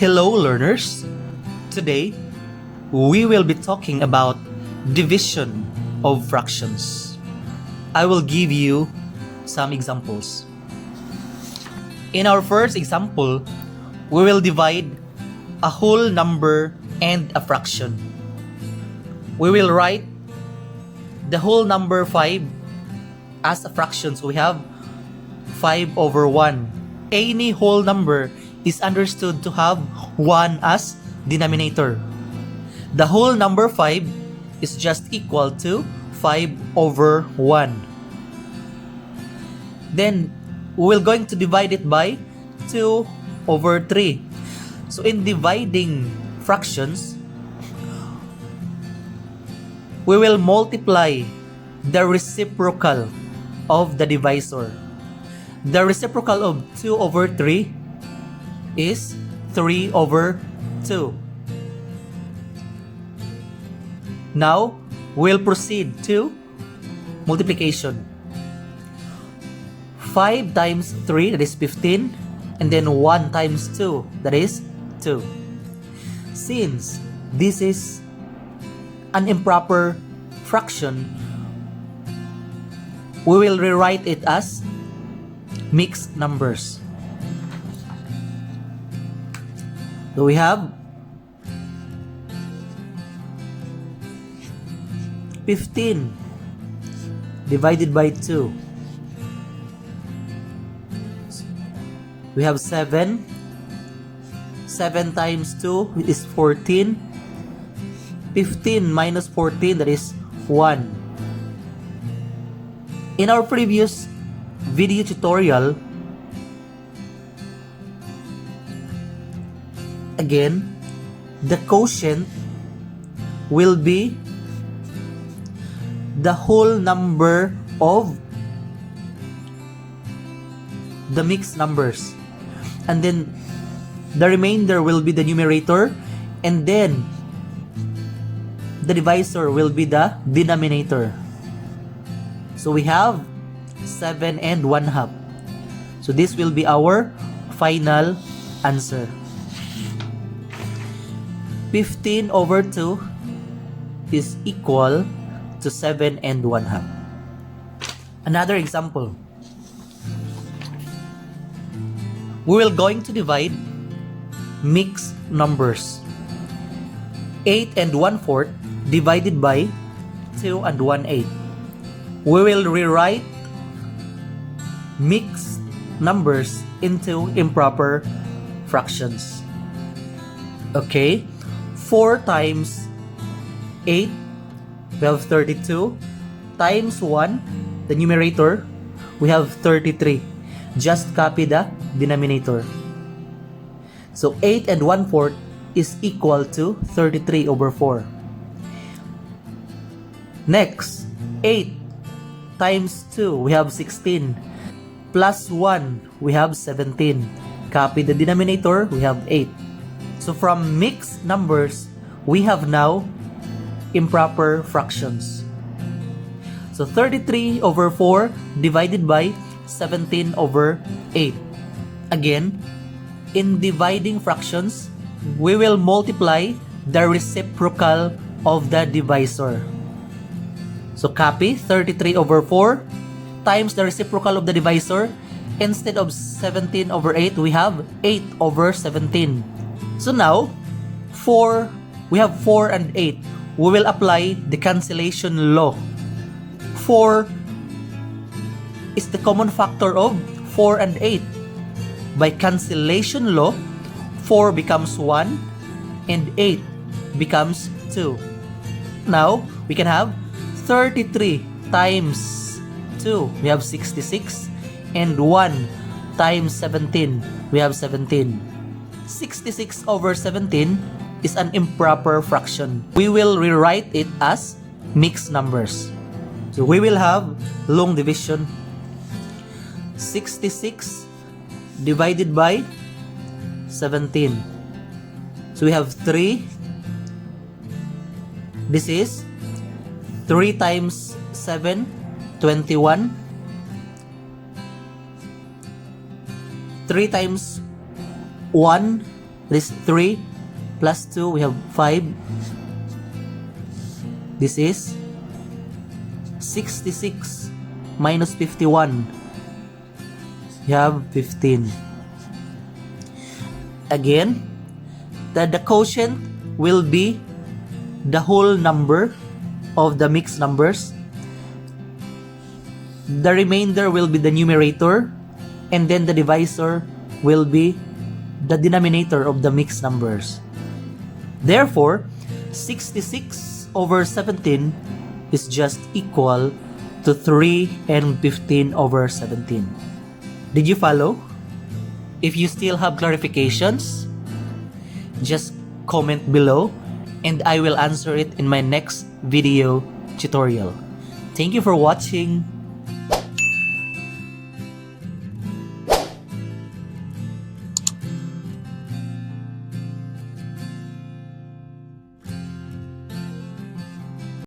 Hello learners! Today, we will be talking about division of fractions. I will give you some examples. In our first example, we will divide a whole number and a fraction. We will write the whole number 5 as a fraction. So we have 5 over 1. Any whole number is understood to have 1 as denominator. The whole number 5 is just equal to 5 over 1. Then, we're going to divide it by 2 over 3. So in dividing fractions, we will multiply the reciprocal of the divisor. The reciprocal of 2 over 3 is 3 over 2. Now, we'll proceed to multiplication. 5 times 3, that is 15, and then 1 times 2, that is 2. Since this is an improper fraction, we will rewrite it as mixed numbers. So we have 15 divided by 2. We have 7. 7 times 2 is 14. 15 minus 14, that is 1. In our previous video tutorial, again, the quotient will be the whole number of the mixed numbers, and then the remainder will be the numerator, and then the divisor will be the denominator. So we have 7 and 1/2. So this will be our final answer. 15 over 2 is equal to 7 and 1/2. Another example. We will going to divide mixed numbers. 8 and 1/4 divided by 2 and 1/8. We will rewrite mixed numbers into improper fractions. Okay, 4 times 8, we have 32, times 1, the numerator, we have 33. Just copy the denominator. So 8 and 1/4 is equal to 33 over 4. Next, 8 times 2, we have 16. Plus 1, we have 17. Copy the denominator, we have 8. So from mixed numbers, we have now improper fractions. So 33 over 4 divided by 17 over 8. Again, in dividing fractions, we will multiply the reciprocal of the divisor. So copy 33 over 4 times the reciprocal of the divisor. Instead of 17 over 8, we have 8 over 17. So now, we have 4 and 8. We will apply the cancellation law. 4 is the common factor of 4 and 8. By cancellation law, 4 becomes 1 and 8 becomes 2. Now, we can have 33 times 2, we have 66, and 1 times 17, we have 17. 66 over 17 is an improper fraction. We will rewrite it as mixed numbers. So we will have long division. 66 divided by 17. So we have 3. This is 3 times 7, 21. 3 times 1, This 3 plus 2, we have 5. This is 66 minus 51. You have 15. Again, the quotient will be the whole number of the mixed numbers. The remainder will be the numerator, and then the divisor will be the denominator of the mixed numbers. Therefore, 66 over 17 is just equal to 3 and 15 over 17. Did you follow? If you still have clarifications, just comment below and I will answer it in my next video tutorial. Thank you for watching.